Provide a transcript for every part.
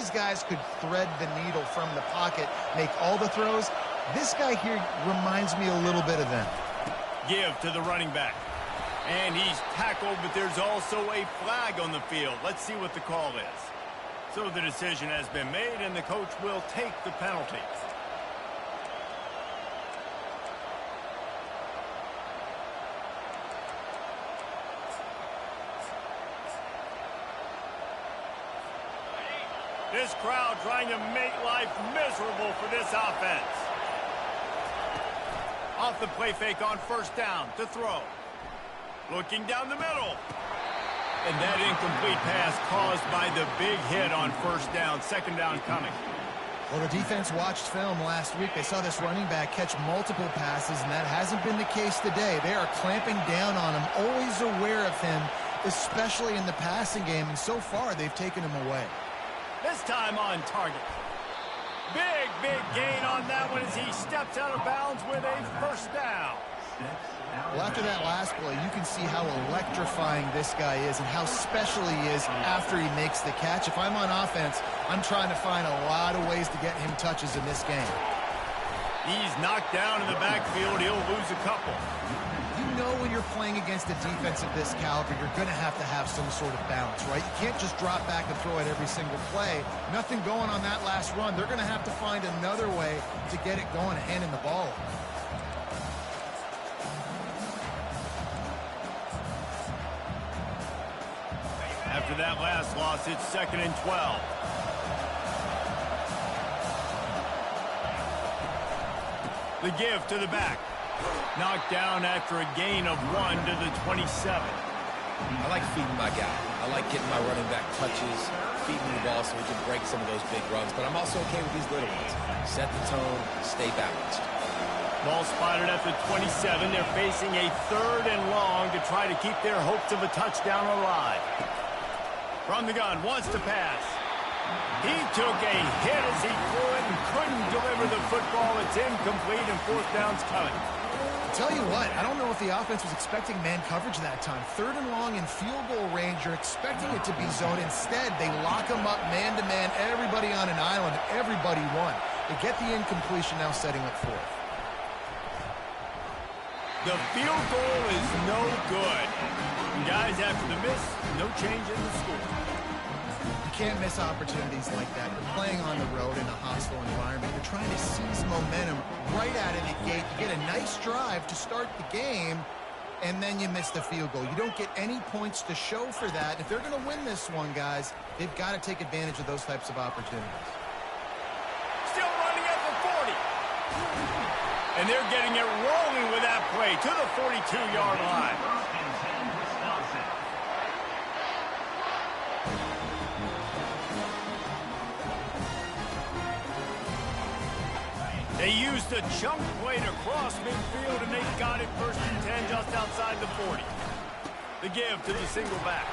these guys could thread the needle from the pocket, make all the throws. This guy here reminds me a little bit of them. Give to the running back. And he's tackled, but there's also a flag on the field. Let's see what the call is. So the decision has been made, and the coach will take the penalty. This crowd trying to make life miserable for this offense. Off the play fake on first down to throw. Looking down the middle. And that incomplete pass caused by the big hit on first down. Second down coming. Well, the defense watched film last week. They saw this running back catch multiple passes, and that hasn't been the case today. They are clamping down on him, always aware of him, especially in the passing game, and so far they've taken him away. This time on target. Big gain on that one as he steps out of bounds with a first down. Well, after that last play, you can see how electrifying this guy is and how special he is after he makes the catch. If I'm on offense, I'm trying to find a lot of ways to get him touches in this game. He's knocked down in the backfield. He'll lose a couple. You know when you're playing against a defense of this caliber, you're going to have some sort of balance, right? You can't just drop back and throw it every single play. Nothing going on that last run. They're going to have to find another way to get it going, handing the ball. After that last loss, it's 2nd and 12. The give to the back. Knocked down after a gain of 1 to the 27. I like feeding my guy. I like getting my running back touches, feeding the ball so he can break some of those big runs. But I'm also okay with these little ones. Set the tone, stay balanced. Ball spotted at the 27. They're facing a 3rd and long to try to keep their hopes of a touchdown alive. From the gun, wants to pass. He took a hit as he threw it and couldn't deliver the football. It's incomplete, and 4th down's coming. Tell you what, I don't know if the offense was expecting man coverage that time. 3rd and long in field goal range, you're expecting it to be zone. Instead, they lock them up man-to-man, everybody on an island, everybody won. They get the incompletion, now setting up 4th. The field goal is no good. Guys, after the miss, no change in the score. You can't miss opportunities like that. You're playing on the road in a hostile environment. You're trying to seize momentum right out of the gate. You get a nice drive to start the game, and then you miss the field goal. You don't get any points to show for that. If they're going to win this one, guys, they've got to take advantage of those types of opportunities. Still running at the 40. And they're getting it rolling with that play to the 42-yard line. They used a chunk play to cross midfield, and they got it 1st and 10 just outside the 40. The give to the single back.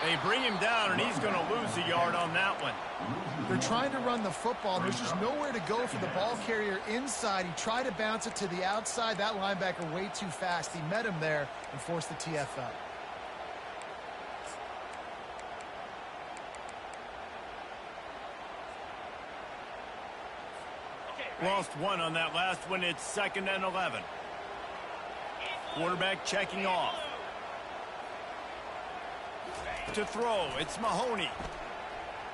They bring him down, and he's going to lose a yard on that one. They're trying to run the football. There's just nowhere to go for the ball carrier inside. He tried to bounce it to the outside. That linebacker way too fast. He met him there and forced the TFL. Lost 1 on that last one. It's 2nd and 11. Quarterback checking off. To throw, it's Mahoney.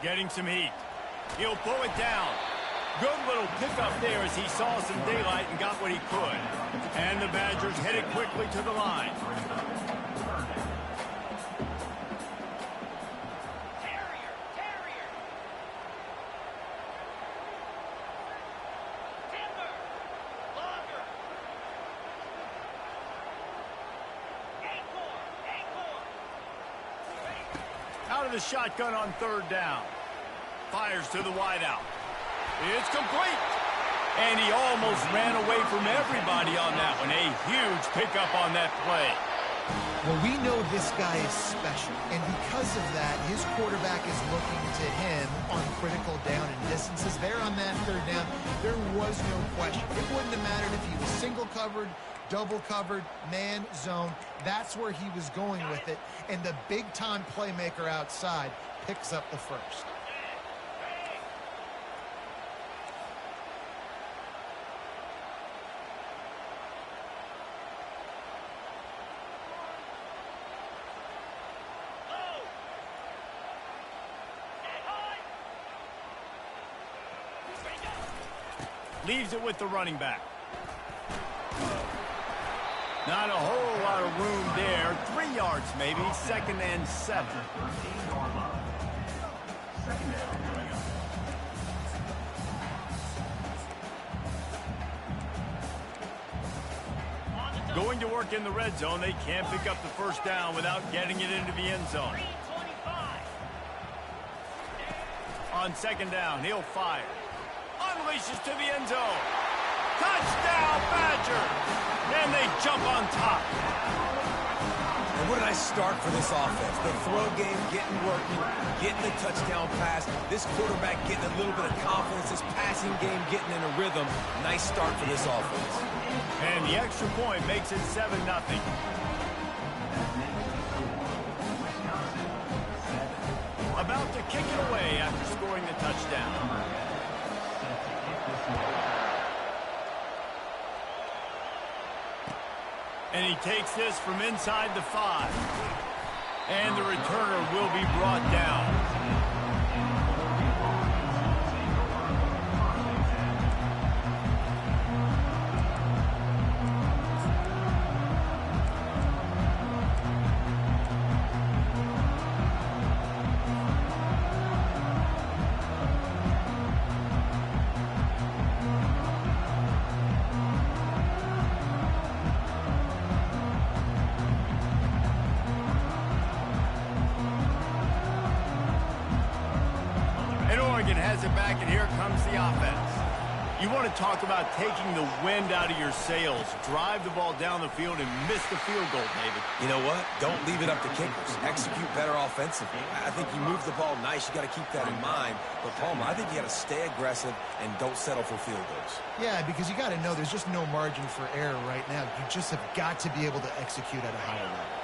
Getting some heat. He'll pull it down. Good little pickup there as he saw some daylight and got what he could. And the Badgers hit it quickly to the line. Out of the shotgun on 3rd down. Fires to the wideout. It's complete. And he almost ran away from everybody on that one. A huge pickup on that play. Well, we know this guy is special, and because of that, his quarterback is looking to him on critical down and distances. There on that 3rd down, there was no question. It wouldn't have mattered if he was single covered, double covered, man, zone. That's where he was going with it, and the big-time playmaker outside picks up the 1st. Leaves it with the running back. Not a whole lot of room there. 3 yards maybe. 2nd and 7. Going to work in the red zone. They can't pick up the first down without getting it into the end zone. On 2nd down, he'll fire. Unleashes to the end zone. Touchdown, Badger! And they jump on top. And what did I start for this offense? The throw game getting working, getting the touchdown pass. This quarterback getting a little bit of confidence. This passing game getting in a rhythm. Nice start for this offense. And the extra point makes it 7-0. About to kick it away after scoring the touchdown. And he takes this from inside the 5. And the returner will be brought down. Has it back, and here comes the offense. You want to talk about taking the wind out of your sails. Drive the ball down the field and miss the field goal, David. You know what? Don't leave it up to kickers. Execute better offensively. I think you move the ball nice. You got to keep that in mind. But, Palmer, I think you got to stay aggressive and don't settle for field goals. Yeah, because you got to know there's just no margin for error right now. You just have got to be able to execute at a higher level.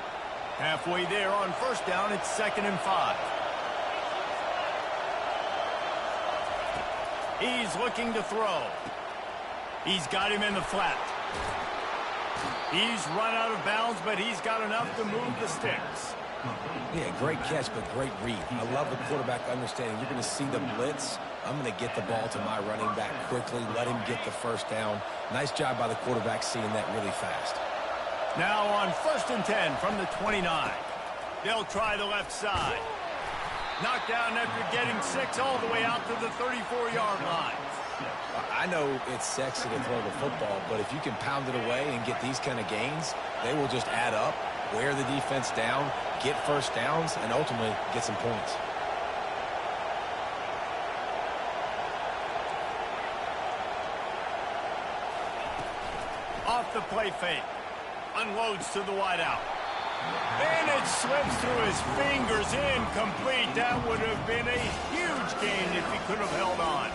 Halfway there on 1st down, it's 2nd and 5. He's looking to throw. He's got him in the flat. He's run out of bounds, but he's got enough to move the sticks. Yeah, great catch, but great read. I love the quarterback understanding. You're going to see the blitz. I'm going to get the ball to my running back quickly, let him get the first down. Nice job by the quarterback seeing that really fast. Now on 1st and 10 from the 29. They'll try the left side. Knocked down after getting 6 all the way out to the 34-yard line. I know it's sexy to throw the football, but if you can pound it away and get these kind of gains, they will just add up, wear the defense down, get first downs, and ultimately get some points. Off the play fake. Unloads to the wideout. And it slips through his fingers, incomplete. That would have been a huge gain if he could have held on.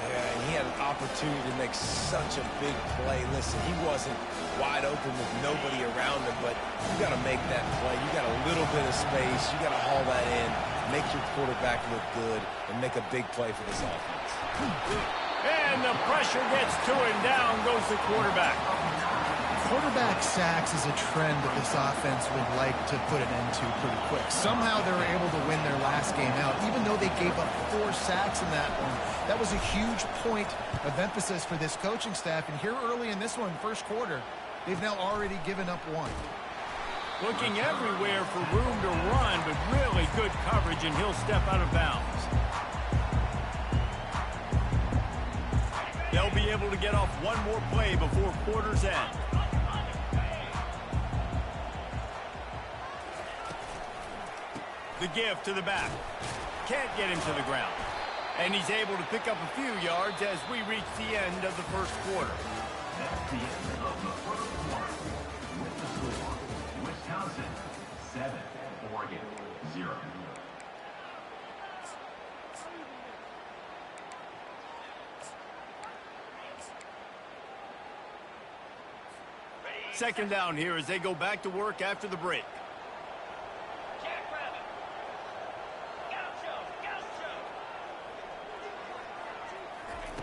Yeah, and he had an opportunity to make such a big play. Listen, he wasn't wide open with nobody around him, but you got to make that play. You got a little bit of space. You got to haul that in, make your quarterback look good, and make a big play for this offense. And the pressure gets to him. Down goes the quarterback. Quarterback sacks is a trend that this offense would like to put an end to pretty quick. Somehow they were able to win their last game out, even though they gave up 4 sacks in that one. That was a huge point of emphasis for this coaching staff. And here early in this one, 1st quarter, they've now already given up 1. Looking everywhere for room to run, but really good coverage, and he'll step out of bounds. They'll be able to get off one more play before quarter's end. The give to the back. Can't get him to the ground. And he's able to pick up a few yards as we reach the end of the 1st quarter. That's the end of the 1st quarter. With the score, Wisconsin 7, Oregon 0. Second down here as they go back to work after the break.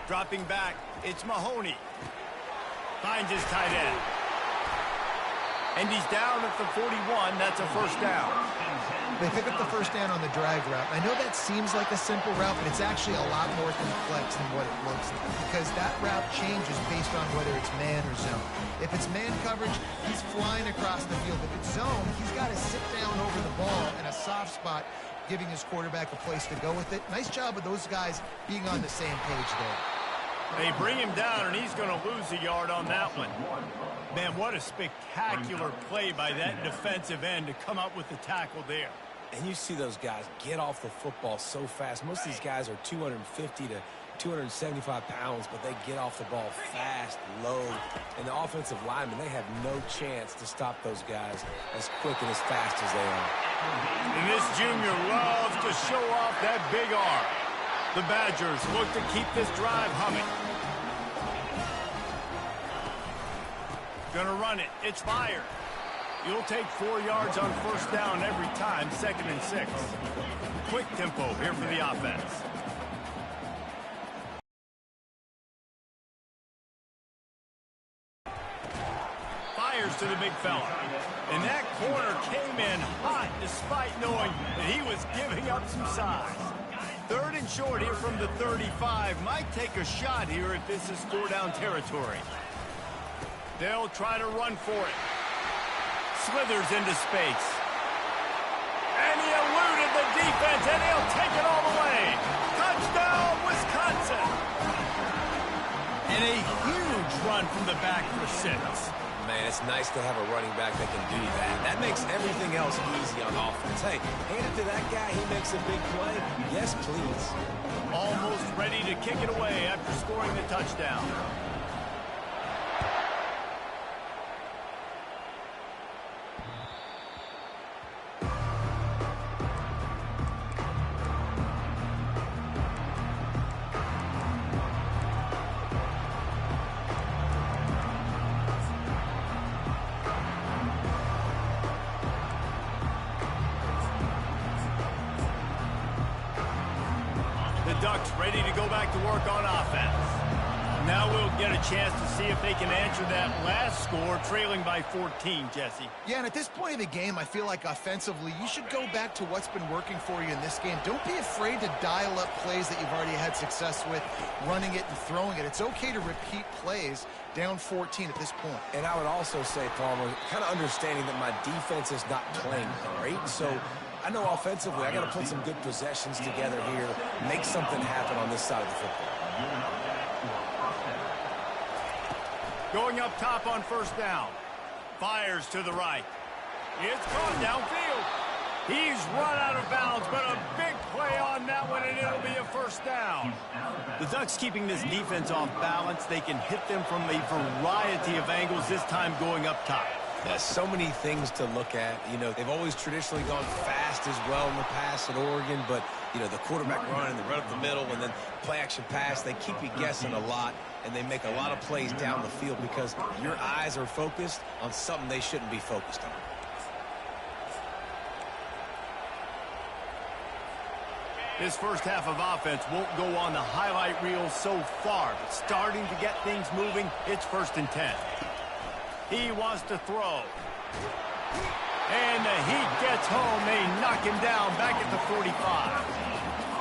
Dropping back, it's Mahoney. Finds his tight end. And he's down at the 41. That's a 1st down. They pick up the first down on the drag route. I know that seems like a simple route, but it's actually a lot more complex than what it looks like because that route changes based on whether it's man or zone. If it's man coverage, he's flying across the field. If it's zone, he's got to sit down over the ball in a soft spot, giving his quarterback a place to go with it. Nice job of those guys being on the same page there. They bring him down, and he's going to lose a yard on that one. Man, what a spectacular play by that defensive end to come up with the tackle there. And you see those guys get off the football so fast. Most of these guys are 250 to 275 pounds, but they get off the ball fast, low. And the offensive linemen, they have no chance to stop those guys as quick and as fast as they are. And this junior loves to show off that big arm. The Badgers look to keep this drive humming. Gonna run it. It's fired. You'll take 4 yards on first down every time, 2nd and 6. Quick tempo here for the offense. Fires to the big fella. And that corner came in hot despite knowing that he was giving up some size. 3rd and short here from the 35. Might take a shot here if this is 4-down territory. They'll try to run for it. Slithers into space. And he eluded the defense, and he'll take it all the way. Touchdown, Wisconsin. And a huge run from the back for 6. Man, it's nice to have a running back that can do that. That makes everything else easy on offense. Hey, hand it to that guy. He makes a big play. Yes, please. Almost ready to kick it away after scoring the touchdown. Ducks ready to go back to work on offense. Now we'll get a chance to see if they can answer that last score, trailing by 14, Jesse. Yeah, and at this point of the game, I feel like offensively, you should go back to what's been working for you in this game. Don't be afraid to dial up plays that you've already had success with, running it and throwing it. It's okay to repeat plays down 14 at this point. And I would also say, Palmer, kind of understanding that my defense is not playing great, so I know offensively I got to put some good possessions together here, make something happen on this side of the football. Going up top on first down. Fires to the right. It's caught downfield. He's run out of bounds, but a big play on that one, and it'll be a first down. The Ducks keeping this defense off balance. They can hit them from a variety of angles, this time going up top. There's so many things to look at. You know, they've always traditionally gone fast as well in the past at Oregon, but, you know, the quarterback run and the run up the middle and then play-action pass, they keep you guessing a lot, and they make a lot of plays down the field because your eyes are focused on something they shouldn't be focused on. This first half of offense won't go on the highlight reel so far, but starting to get things moving, it's 1st and 10. He wants to throw. And the heat gets home. They knock him down back at the 45.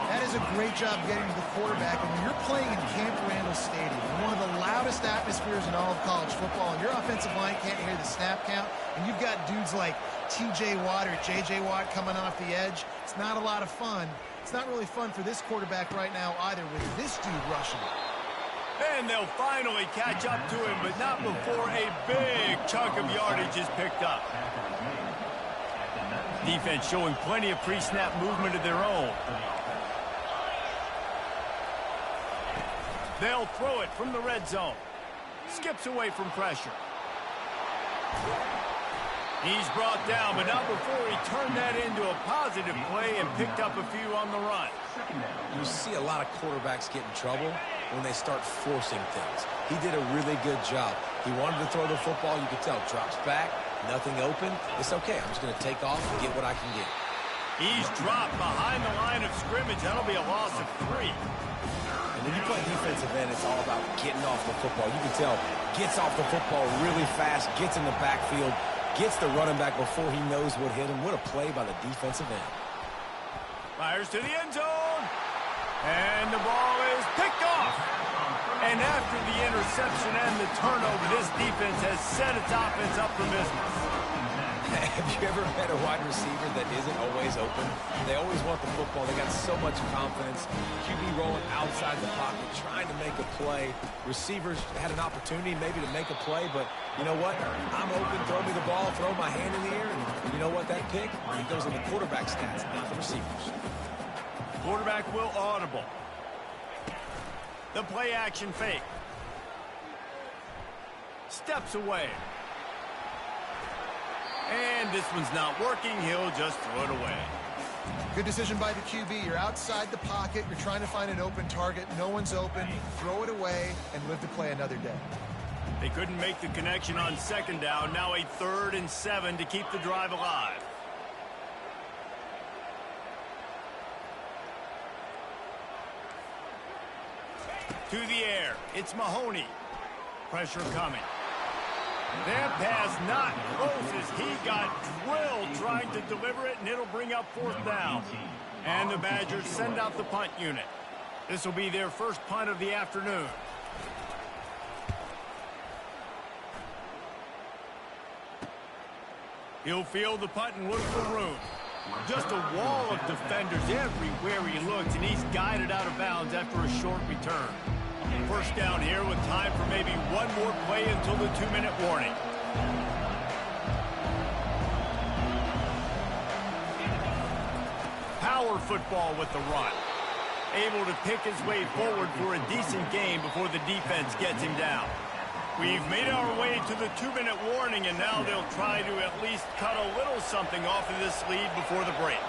That is a great job getting to the quarterback. And when you're playing in Camp Randall Stadium, one of the loudest atmospheres in all of college football, and your offensive line can't hear the snap count, and you've got dudes like T.J. Watt or J.J. Watt coming off the edge, it's not a lot of fun. It's not really fun for this quarterback right now either with this dude rushing. And they'll finally catch up to him, but not before a big chunk of yardage is picked up. Defense showing plenty of pre-snap movement of their own. They'll throw it from the red zone. Skips away from pressure. He's brought down, but not before he turned that into a positive play and picked up a few on the run. You see a lot of quarterbacks get in trouble when they start forcing things. He did a really good job. He wanted to throw the football. You could tell. Drops back, nothing open. It's okay. I'm just going to take off and get what I can get. He's dropped behind the line of scrimmage. That'll be a loss of 3. And when you play defensive end, it's all about getting off the football. You can tell, gets off the football really fast, gets in the backfield, Gets the running back before he knows what hit him. What a play by the defensive end. Fires to the end zone. And the ball is picked off. And after the interception and the turnover, this defense has set its offense up for business. Have you ever met a wide receiver that isn't always open? They always want the football. They got so much confidence. QB rolling outside the pocket, trying to make a play. Receivers had an opportunity maybe to make a play, but you know what? I'm open, throw me the ball, throw my hand in the air, and you know what? That pick, it goes in the quarterback stats, not the receivers. Quarterback will audible. The play action fake. Steps away. And this one's not working. He'll just throw it away. Good decision by the QB. You're outside the pocket. You're trying to find an open target. No one's open. Throw it away and live to play another day. They couldn't make the connection on second down. Now a 3rd and 7 to keep the drive alive. To the air. It's Mahoney. Pressure coming. That pass not close as he got drilled trying to deliver it, and it'll bring up 4th down. And the Badgers send out the punt unit. This will be their first punt of the afternoon. He'll field the punt and look for room. Just a wall of defenders everywhere he looks, and he's guided out of bounds after a short return. First down here with time for maybe one more play until the 2-minute warning. Power football with the run. Able to pick his way forward for a decent gain before the defense gets him down. We've made our way to the 2-minute warning, and now they'll try to at least cut a little something off of this lead before the break.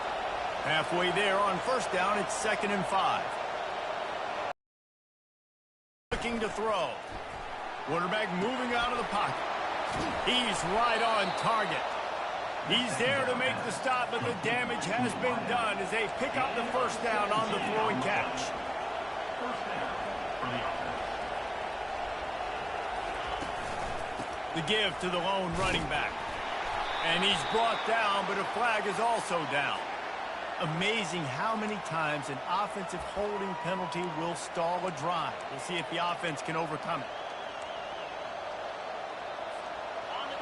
Halfway there on first down, it's 2nd and 5. Looking to throw. Quarterback moving out of the pocket. He's right on target. He's there to make the stop, but the damage has been done as they pick up the first down on the throw and catch. The give to the lone running back. And he's brought down, but a flag is also down. Amazing how many times an offensive holding penalty will stall a drive. We'll see if the offense can overcome it.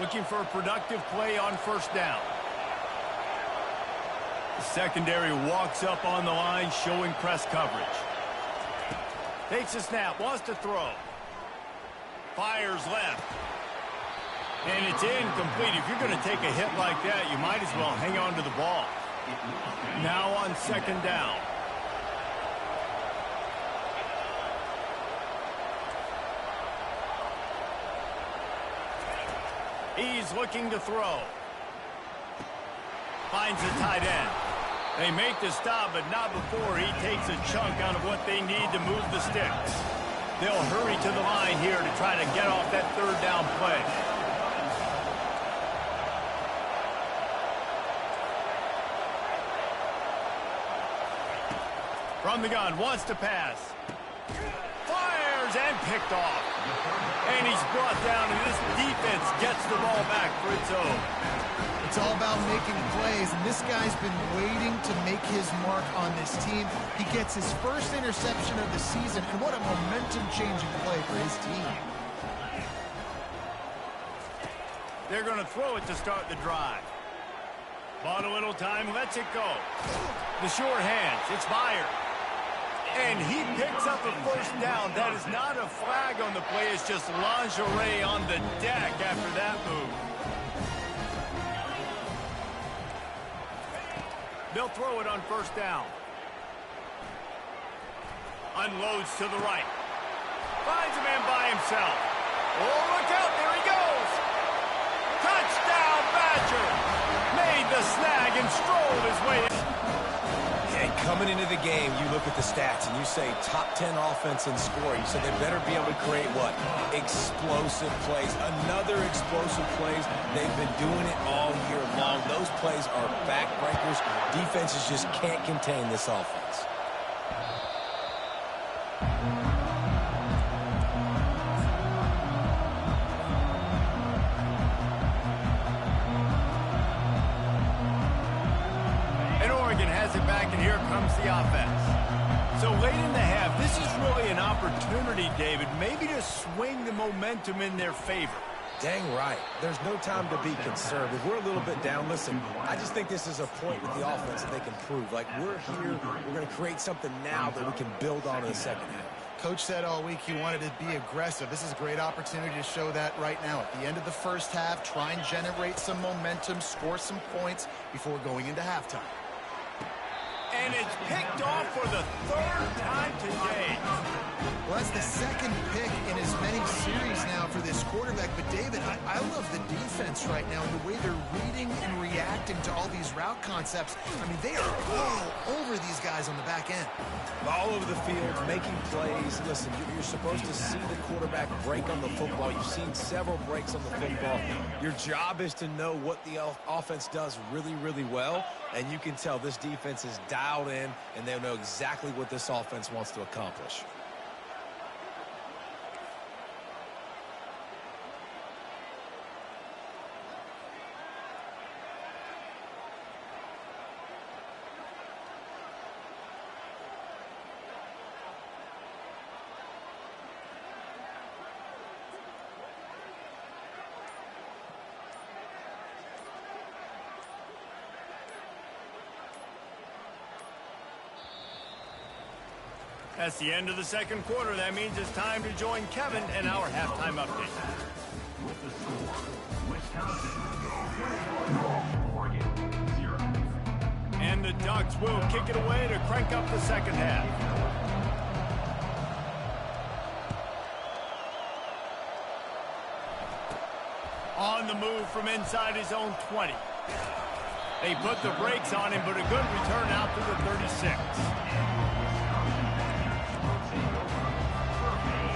Looking for a productive play on first down. The secondary walks up on the line, showing press coverage. Takes a snap, wants to throw. Fires left. And it's incomplete. If you're going to take a hit like that, you might as well hang on to the ball. Now on second down. He's looking to throw. Finds the tight end. They make the stop, but not before he takes a chunk out of what they need to move the sticks. They'll hurry to the line here to try to get off that 3rd down play. From the gun, wants to pass. Fires and picked off. And he's brought down, and this defense gets the ball back for its own. It's all about making plays, and this guy's been waiting to make his mark on this team. He gets his first interception of the season, and what a momentum-changing play for his team. They're going to throw it to start the drive. Bought a little time, lets it go. The short hands, it's fired. And he picks up a first down. That is not a flag on the play. It's just lingerie on the deck after that move. They'll throw it on first down. Unloads to the right. Finds a man by himself. Oh, look out. There he goes. Touchdown, Badger. Made the snag and strolled his way in. And coming into the game, you look at the stats and you say top 10 offense in scoring. So they better be able to create what? Explosive plays. Another explosive plays. They've been doing it all year long. Those plays are backbreakers. Defenses just can't contain this offense. and here comes the offense. So late in the half, this is really an opportunity, David, maybe to swing the momentum in their favor. Dang right. There's no time to be conservative. We're a little bit down. Listen, I just think this is a point with the offense that they can prove. Like, we're here, we're going to create something now that we can build on in the second half. Coach said all week he wanted to be aggressive. This is a great opportunity to show that right now. At the end of the first half, try and generate some momentum, score some points before going into halftime. And it's picked off for the third time today. Well, that's the second pick in as many series now for this quarterback. But, David, I love the defense right now and the way they're reading and reacting to all these route concepts. I mean, they are all over these guys on the back end. All over the field, making plays. Listen, you're supposed to see the quarterback break on the football. You've seen several breaks on the football. Your job is to know what the offense does really, really well. And you can tell this defense is dialed in, and they know exactly what this offense wants to accomplish. That's the end of the second quarter. That means it's time to join Kevin and our halftime update. With the score, Wisconsin 1, Oregon 0. And the Ducks will kick it away to crank up the second half. On the move from inside his own 20. They put the brakes on him, but a good return out to the 36.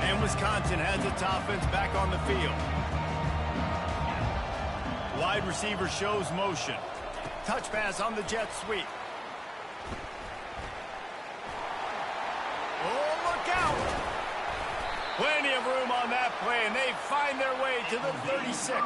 And Wisconsin has its offense back on the field. Wide receiver shows motion. Touch pass on the jet sweep. Oh, look out! Plenty of room on that play, and they find their way to the 36.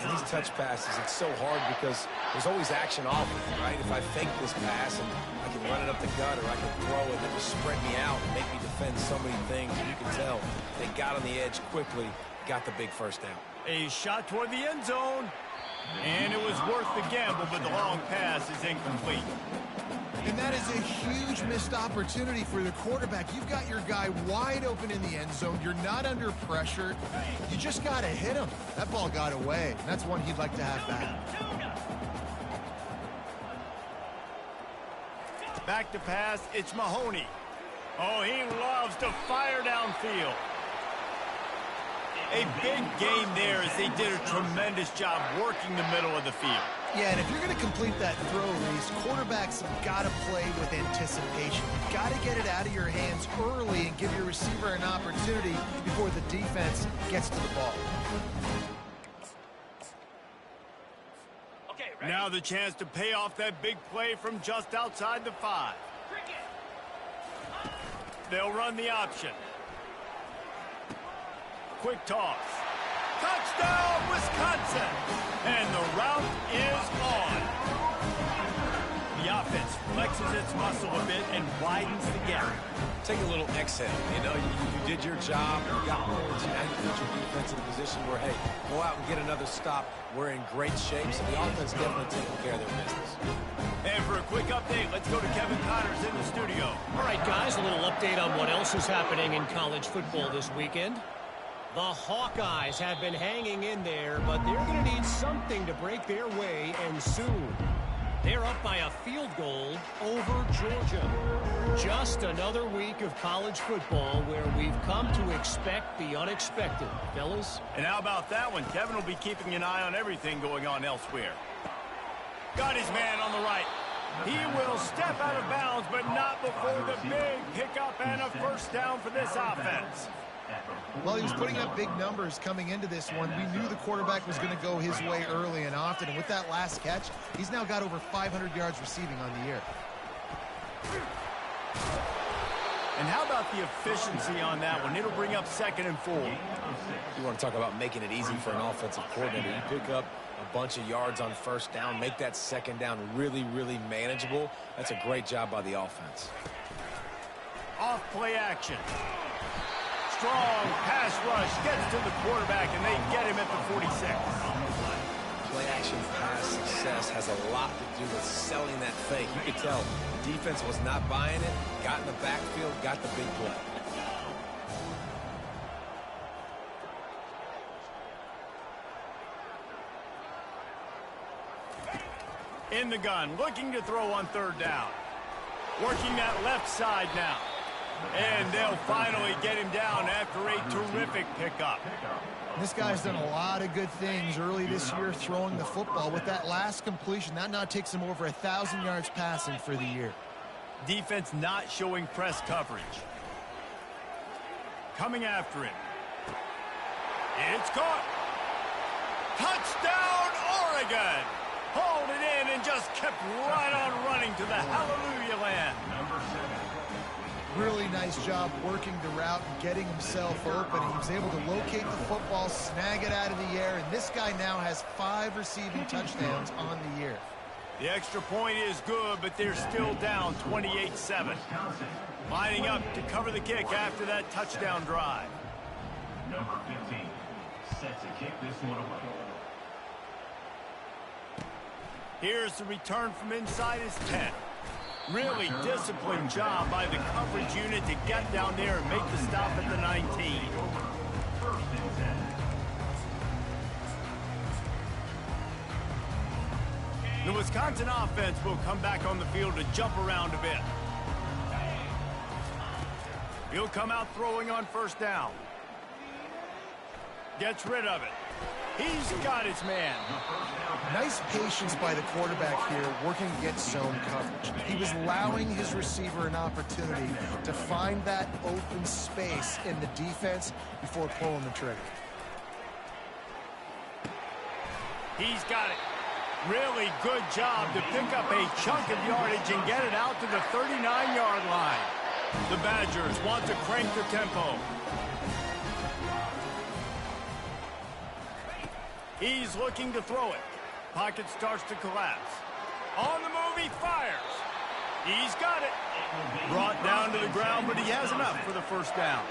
And these touch passes, it's so hard because there's always action off of it, right? If I fake this pass and I can run it up the gut, or I can throw it and it just spread me out and make me defend so many things. And you can tell they got on the edge quickly, got the big first down. A shot toward the end zone, and it was worth the gamble, but the long pass is incomplete. And that is a huge missed opportunity for the quarterback. You've got your guy wide open in the end zone. You're not under pressure. You just got to hit him. That ball got away. That's one he'd like to have back. Back to pass, it's Mahoney. Oh, he loves to fire downfield. A big game there as they did a tremendous job working the middle of the field. Yeah, and if you're going to complete that throw, Reese, quarterbacks have got to play with anticipation. You've got to get it out of your hands early and give your receiver an opportunity before the defense gets to the ball. Now the chance to pay off that big play from just outside the 5. They'll run the option. Quick toss. Touchdown, Wisconsin! And the route is on. The offense flexes its muscle a bit and widens the gap. Take a little exhale. You know, you did your job. You got points. Now you put your defense in a position where, hey, go out and get another stop. We're in great shape, so the offense definitely taking care of their business. And for a quick update, let's go to Kevin Connors in the studio. All right, guys, a little update on what else is happening in college football this weekend. The Hawkeyes have been hanging in there, but they're going to need something to break their way, and soon. They're up by a field goal over Georgia. Just another week of college football where we've come to expect the unexpected, fellas. And how about that one? Kevin will be keeping an eye on everything going on elsewhere. Got his man on the right. He will step out of bounds, but not before the big pickup and a first down for this offense. Well, he was putting up big numbers coming into this one. We knew the quarterback was going to go his way early and often. And with that last catch, he's now got over 500 yards receiving on the year. And how about the efficiency on that one? It'll bring up 2nd and 4. You want to talk about making it easy for an offensive coordinator. You pick up a bunch of yards on first down, make that second down really, really manageable. That's a great job by the offense. Off play action. Strong pass rush gets to the quarterback, and they get him at the 46. Play action pass success has a lot to do with selling that fake. You could tell the defense was not buying it, got in the backfield, got the big play. In the gun, looking to throw on third down. Working that left side now. And they'll finally get him down after a terrific pickup. This guy's done a lot of good things early this year throwing the football. With that last completion, that now takes him over 1,000 yards passing for the year. Defense not showing press coverage. Coming after him. It's caught. Touchdown, Oregon! Hauled it in and just kept right on running to the hallelujah land. Really nice job working the route and getting himself open. He was able to locate the football, snag it out of the air, and this guy now has 5 receiving touchdowns on the year. The extra point is good, but they're still down 28-7. Lining up to cover the kick after that touchdown drive. Number 15, set to kick this one away. Here's the return from inside his 10. Really disciplined job by the coverage unit to get down there and make the stop at the 19. The Wisconsin offense will come back on the field to jump around a bit. He'll come out throwing on first down. Gets rid of it. He's got his man. Nice patience by the quarterback here working against zone coverage. He was allowing his receiver an opportunity to find that open space in the defense before pulling the trigger. He's got it. Really good job to pick up a chunk of yardage and get it out to the 39-yard line. The Badgers want to crank the tempo. He's looking to throw it. Pocket starts to collapse. On the move, he fires. He's got it. Brought down to the ground, but he has enough for the first down.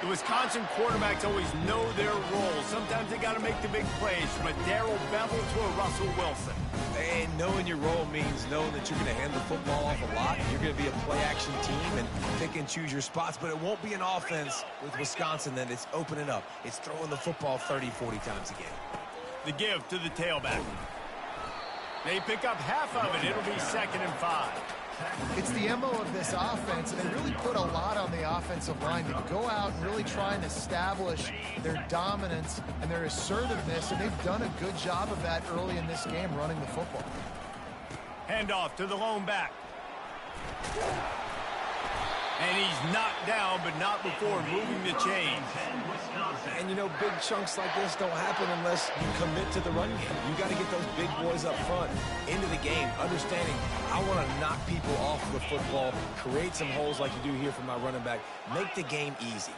The Wisconsin quarterbacks always know their role. Sometimes they got to make the big plays, from a Darrell Bevel to a Russell Wilson. And knowing your role means knowing that you're going to hand the football off a lot. You're going to be a play-action team and pick and choose your spots, but it won't be an offense with Wisconsin that it's opening up. It's throwing the football 30, 40 times a game. The give to the tailback. They pick up half of it. It'll be 2nd and 5. It's the MO of this offense, and they really put a lot on the offensive line to go out and really try and establish their dominance and their assertiveness, and they've done a good job of that early in this game running the football. Handoff to the lone back. And he's knocked down, but not before moving the chains. And, you know, big chunks like this don't happen unless you commit to the run game. You got to get those big boys up front into the game, understanding I want to knock people off the football, create some holes like you do here for my running back, make the game easy.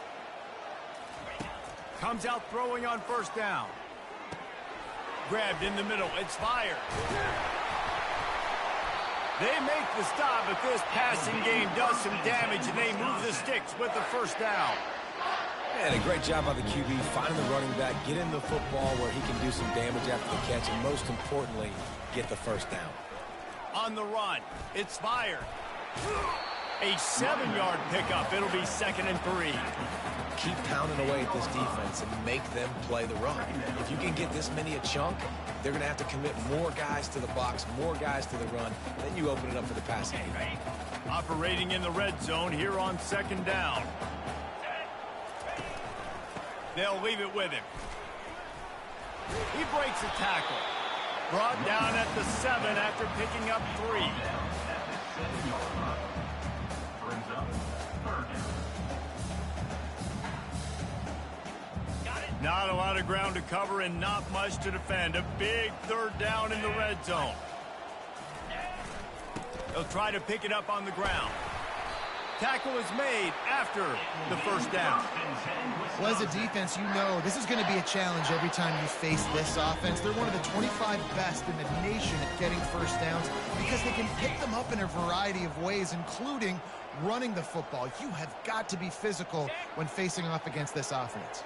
Comes out throwing on first down. Grabbed in the middle. It's fired. They make the stop, but this passing game does some damage, and they move the sticks with the first down. And a great job by the QB, finding the running back, get in the football where he can do some damage after the catch, and most importantly, get the first down. On the run, it's fired. A 7-yard pickup. It'll be 2nd and 3. Keep pounding away at this defense and make them play the run. If you can get this many a chunk, they're going to have to commit more guys to the box, more guys to the run. Then you open it up for the passing game. Operating in the red zone here on 2nd down. They'll leave it with him. He breaks a tackle. Brought down at the 7 after picking up 3. Not a lot of ground to cover and not much to defend. A big 3rd down in the red zone. They'll try to pick it up on the ground. Tackle is made after the first down. Well, as a defense, you know this is going to be a challenge every time you face this offense. They're one of the 25 best in the nation at getting first downs because they can pick them up in a variety of ways, including running the football. You have got to be physical when facing off against this offense.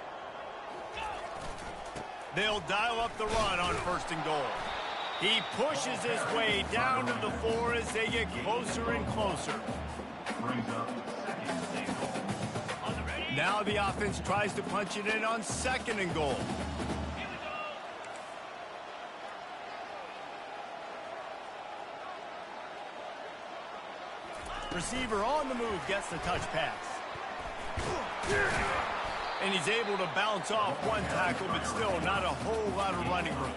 They'll dial up the run on 1st and goal. He pushes his way down to the 4 as they get closer and closer. Now the offense tries to punch it in on 2nd and goal. Receiver on the move gets the touch pass. And he's able to bounce off one tackle, but still not a whole lot of running room.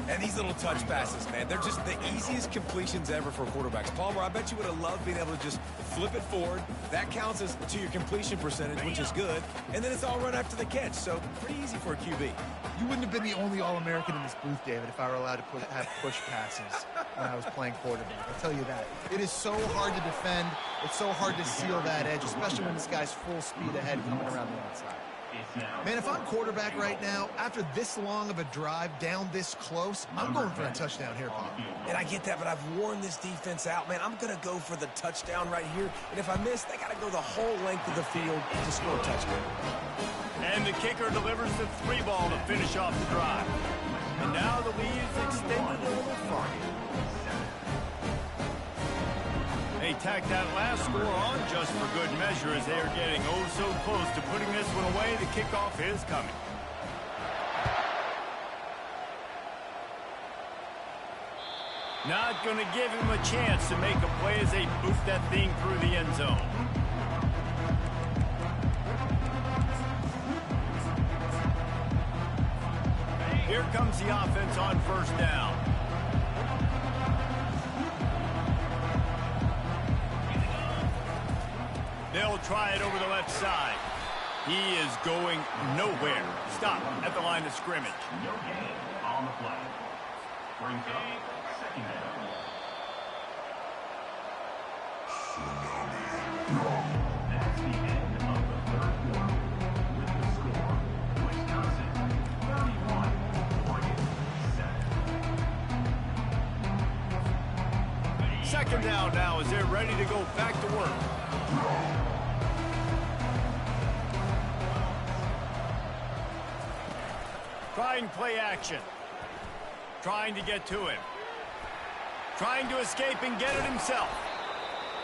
And these little touch passes, man, they're just the easiest completions ever for quarterbacks. Palmer, I bet you would have loved being able to just flip it forward. That counts as to your completion percentage, which is good. And then it's all run after the catch, so pretty easy for a QB. You wouldn't have been the only All-American in this booth, David, if I were allowed to have push passes when I was playing quarterback. I'll tell you that. It is so hard to defend. It's so hard to seal that edge, especially when this guy's full speed ahead coming around the outside. Man, if I'm quarterback right now, after this long of a drive down this close, I'm going for a touchdown here, Paul. And I get that, but I've worn this defense out, man. I'm going to go for the touchdown right here. And if I miss, they got to go the whole length of the field to score a touchdown. And the kicker delivers the 3 ball to finish off the drive. And now the lead is extended a little farther. They tack that last score on just for good measure as they are getting oh so close to putting this one away. The kickoff is coming. Not going to give him a chance to make a play as they boot that thing through the end zone. Here comes the offense on 1st down. They'll try it over the left side. He is going nowhere. Stop at the line of scrimmage. No gain on the play. Brings up 2nd down. That's the end of the 3rd quarter. With the score, Wisconsin 31, Oregon 7. 2nd down now as they're ready to go back to work. Trying play action. Trying to get to him. Trying to escape and get it himself.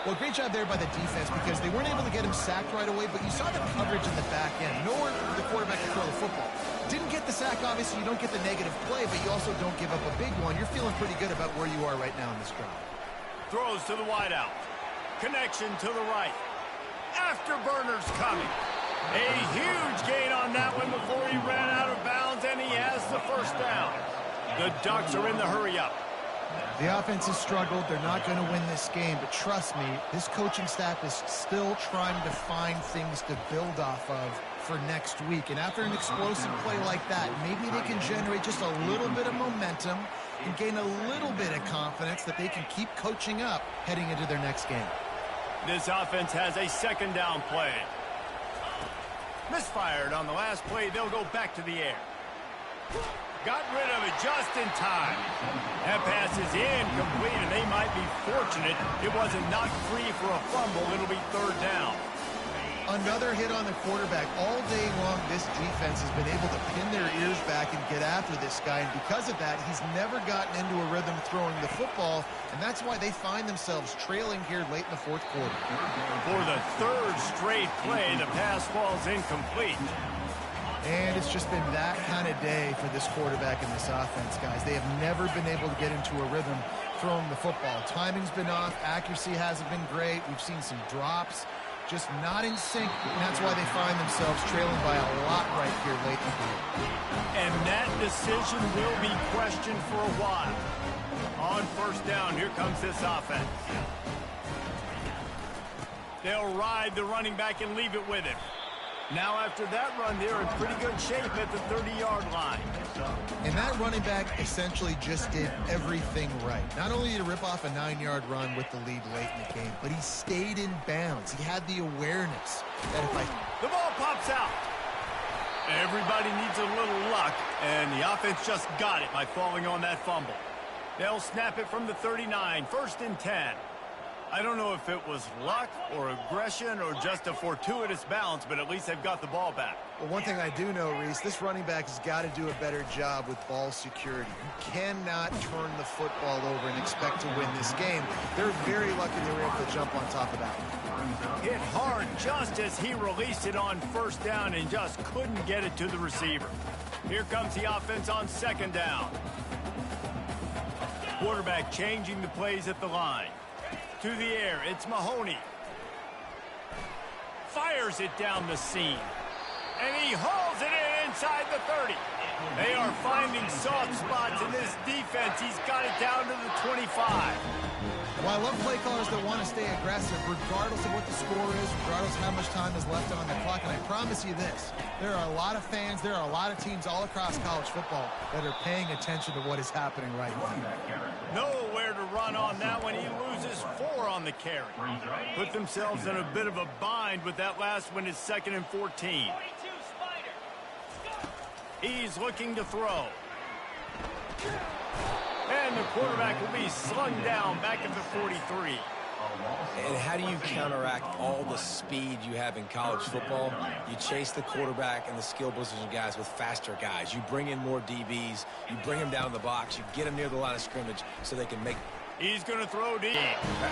Well, great job there by the defense because they weren't able to get him sacked right away, but you saw the coverage in the back end. Nowhere for the quarterback to throw the football. Didn't get the sack, obviously. You don't get the negative play, but you also don't give up a big one. You're feeling pretty good about where you are right now in this drive. Throws to the wideout. Connection to the right. Afterburners coming. A huge gain on that one before he ran out of bounds, and he has the 1st down. The Ducks are in the hurry-up. The offense has struggled. They're not going to win this game, but trust me, this coaching staff is still trying to find things to build off of for next week. And after an explosive play like that, maybe they can generate just a little bit of momentum and gain a little bit of confidence that they can keep coaching up heading into their next game. This offense has a 2nd down play. Misfired on the last play. They'll go back to the air. Got rid of it just in time. That pass is incomplete, and they might be fortunate it wasn't knocked free for a fumble. It'll be 3rd down. Another hit on the quarterback. All day long, this defense has been able to pin their ears back and get after this guy, and because of that, he's never gotten into a rhythm throwing the football, and that's why they find themselves trailing here late in the 4th quarter. For the 3rd straight play, the pass falls incomplete. And it's just been that kind of day for this quarterback and this offense, guys. They have never been able to get into a rhythm throwing the football. Timing's been off. Accuracy hasn't been great. We've seen some drops. Just not in sync, and that's why they find themselves trailing by a lot right here late in the game. And that decision will be questioned for a while. On 1st down, here comes this offense. They'll ride the running back and leave it with him. Now after that run, they're in pretty good shape at the 30-yard line. And that running back essentially just did everything right. Not only did he rip off a 9-yard run with the lead late in the game, but he stayed in bounds. He had the awareness that The ball pops out. Everybody needs a little luck, and the offense just got it by falling on that fumble. They'll snap it from the 39, 1st and 10. I don't know if it was luck or aggression or just a fortuitous bounce, but at least they've got the ball back. Well, one thing I do know, Reese, this running back has got to do a better job with ball security. You cannot turn the football over and expect to win this game. They're very lucky they were able to jump on top of that one. Hit hard just as he released it on 1st down and just couldn't get it to the receiver. Here comes the offense on 2nd down. Quarterback changing the plays at the line. To the air, it's Mahoney. Fires it down the seam. And he hauls it in inside the 30. They are finding soft spots in this defense. He's got it down to the 25. Well, I love play callers that want to stay aggressive regardless of what the score is, regardless of how much time is left on the clock. And I promise you this, there are a lot of fans, there are a lot of teams all across college football that are paying attention to what is happening right now. Nowhere to run on that one. He loses 4 on the carry. Put themselves in a bit of a bind with that last one is 2nd and 14. He's looking to throw. And the quarterback will be slung down back at the 43. And how do you counteract all the speed you have in college football? You chase the quarterback and the skill position guys with faster guys. You bring in more DBs. You bring them down the box. You get them near the line of scrimmage so they can make. He's going to throw deep.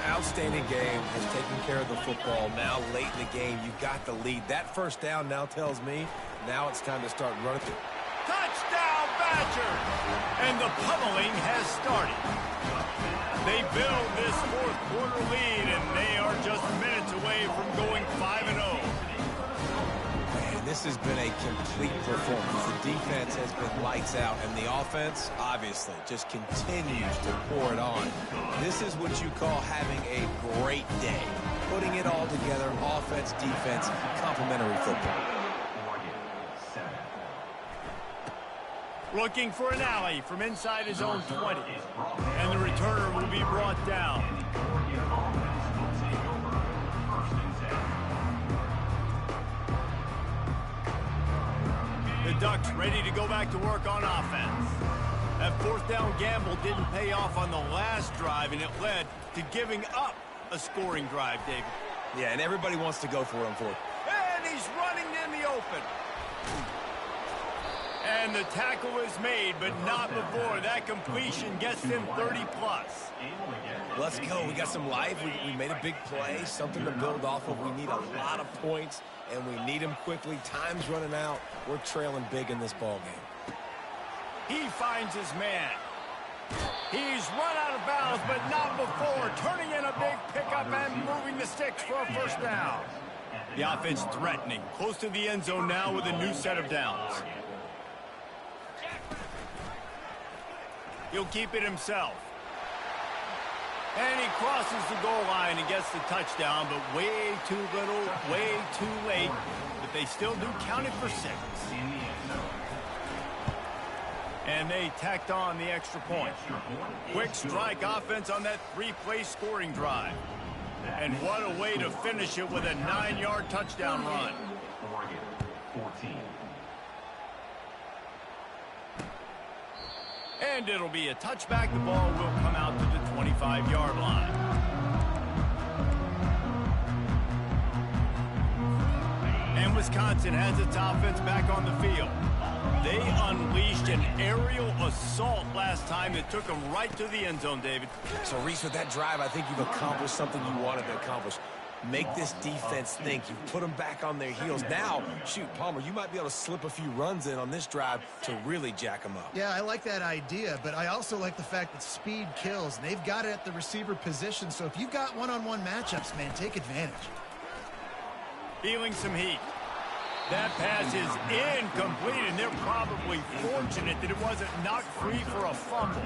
Outstanding game, has taken care of the football. Now late in the game, you got the lead. That 1st down now tells me now it's time to start running through. Touchdown, Badgers! And the pummeling has started. They build this 4th quarter lead, and they are just minutes away from going 5-0. Man, this has been a complete performance. The defense has been lights out, and the offense, obviously, just continues to pour it on. This is what you call having a great day. Putting it all together, offense, defense, complementary football. Looking for an alley from inside his own 20. And the returner will be brought down. The Ducks ready to go back to work on offense. That 4th down gamble didn't pay off on the last drive, and it led to giving up a scoring drive, David. Yeah, and everybody wants to go for it on 4th. And he's running in the open. And the tackle is made, but not before. That completion gets them 30-plus. Let's go. We got some life. We made a big play, something to build off of. We need a lot of points, and we need them quickly. Time's running out. We're trailing big in this ball game. He finds his man. He's run out of bounds, but not before. Turning in a big pickup and moving the sticks for a 1st down. The offense threatening. Close to the end zone now with a new set of downs. He'll keep it himself. And he crosses the goal line and gets the touchdown, but way too little, way too late. But they still do count it for 6. And they tacked on the extra point. Quick strike offense on that 3-play scoring drive. And what a way to finish it with a 9-yard touchdown run. Oregon, 14. And it'll be a touchback. The ball will come out to the 25-yard line. And Wisconsin has its offense back on the field. They unleashed an aerial assault last time that took them right to the end zone, David. So, Reese, with that drive, I think you've accomplished something you wanted to accomplish. Make this defense think. You put them back on their heels. Now, shoot, Palmer, you might be able to slip a few runs in on this drive to really jack them up. Yeah, I like that idea, but I also like the fact that speed kills, and they've got it at the receiver position. So if you've got one-on-one matchups, man, take advantage. Feeling some heat. That pass is incomplete, and they're probably fortunate that it wasn't knocked free for a fumble.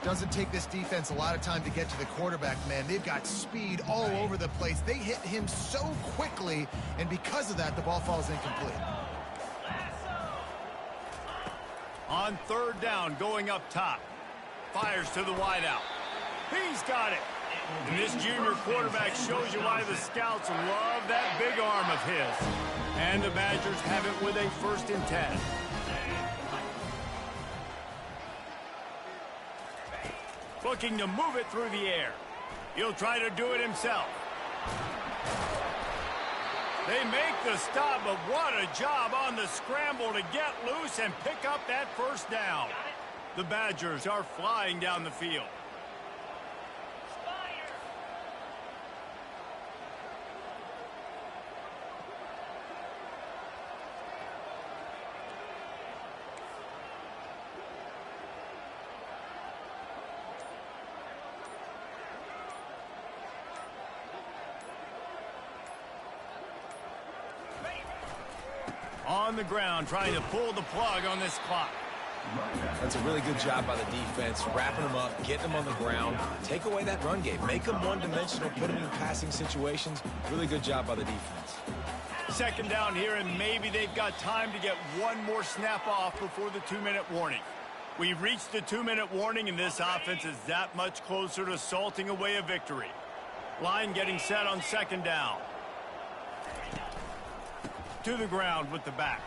Doesn't take this defense a lot of time to get to the quarterback, man. They've got speed all over the place. They hit him so quickly, and because of that, the ball falls incomplete. On third down, going up top. Fires to the wideout. He's got it. And this junior quarterback shows you why the scouts love that big arm of his. And the Badgers have it with a 1st and 10. Looking to move it through the air. He'll try to do it himself. They make the stop, but what a job on the scramble to get loose and pick up that 1st down. The Badgers are flying down the field. On the ground, trying to pull the plug on this clock. That's a really good job by the defense, wrapping them up, getting them on the ground. Take away that run game. Make them one-dimensional, put them in passing situations. Really good job by the defense. 2nd down here, and maybe they've got time to get one more snap off before the 2-minute warning. We've reached the 2-minute warning, and this offense is that much closer to salting away a victory. Line getting set on 2nd down. To the ground with the back.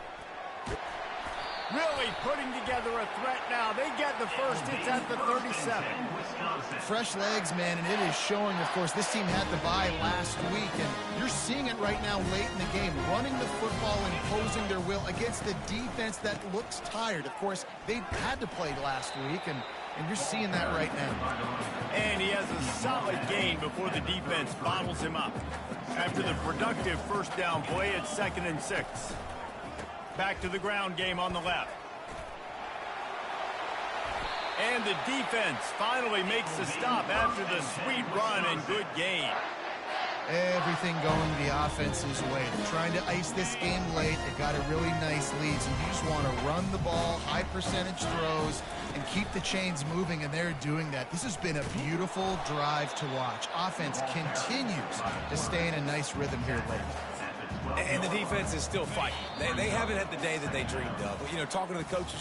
Really putting together a threat now. They get the 1st. It's at the 37. Fresh legs, man, and it is showing, of course, this team had the bye last week, and you're seeing it right now late in the game, running the football, imposing their will against the defense that looks tired. Of course, they had to play last week, and you're seeing that right now. And he has a solid gain before the defense bottles him up. After the productive 1st down play, it's 2nd and 6. Back to the ground game on the left. And the defense finally makes the stop after the sweet run and good gain. Everything going the offense's way. They're trying to ice this game late. They got a really nice lead, so you just want to run the ball, high percentage throws, and keep the chains moving, and they're doing that. This has been a beautiful drive to watch. Offense continues to stay in a nice rhythm here late. And the defense is still fighting. They haven't had the day that they dreamed of. But, you know, talking to the coaches